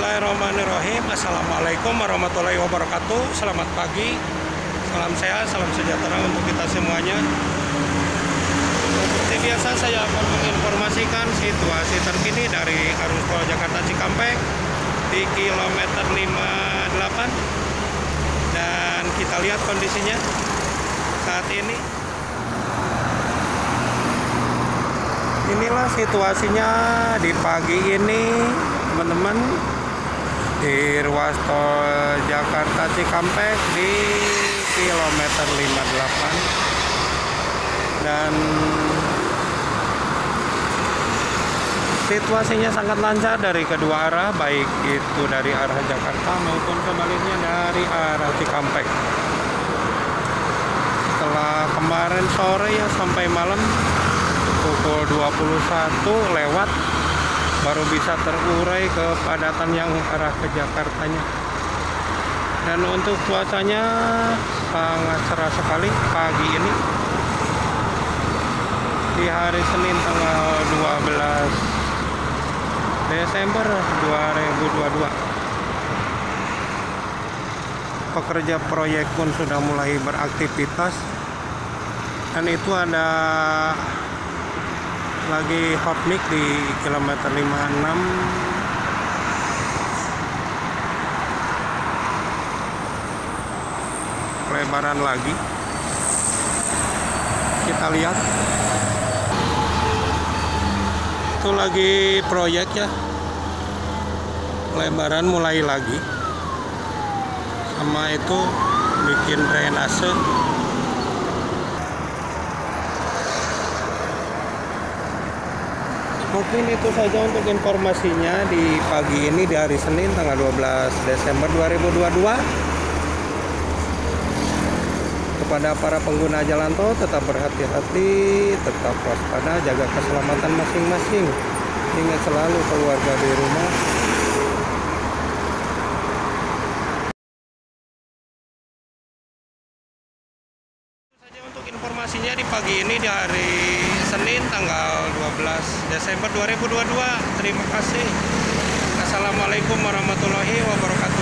Bismillahirrahmanirrahim. Assalamualaikum warahmatullahi wabarakatuh. Selamat pagi, salam sehat, salam sejahtera untuk kita semuanya. Seperti biasa saya akan menginformasikan situasi terkini dari arus tol Jakarta Cikampek di kilometer 58. Dan kita lihat kondisinya saat ini. Inilah situasinya di pagi ini, teman-teman, di ruas tol Jakarta Cikampek di kilometer 58. Dan situasinya sangat lancar dari kedua arah, baik itu dari arah Jakarta maupun sebaliknya dari arah Cikampek. Setelah kemarin sore ya sampai malam pukul 21 lewat baru bisa terurai kepadatan yang arah ke Jakartanya. Dan untuk cuacanya sangat cerah sekali pagi ini di hari Senin tanggal 12 Desember 2022. Pekerja proyek pun sudah mulai beraktivitas, dan itu ada lagi hot mix di kilometer 56. Lebaran lagi kita lihat itu lagi proyek ya, lebaran mulai lagi, sama itu bikin drainase. Mungkin itu saja untuk informasinya di pagi ini di hari Senin tanggal 12 Desember 2022. Kepada para pengguna jalan tol, tetap berhati-hati, tetap waspada, jaga keselamatan masing-masing. Ingat selalu keluarga di rumah. Informasinya di pagi ini di hari Senin tanggal 12 Desember 2022. Terima kasih. Assalamualaikum warahmatullahi wabarakatuh.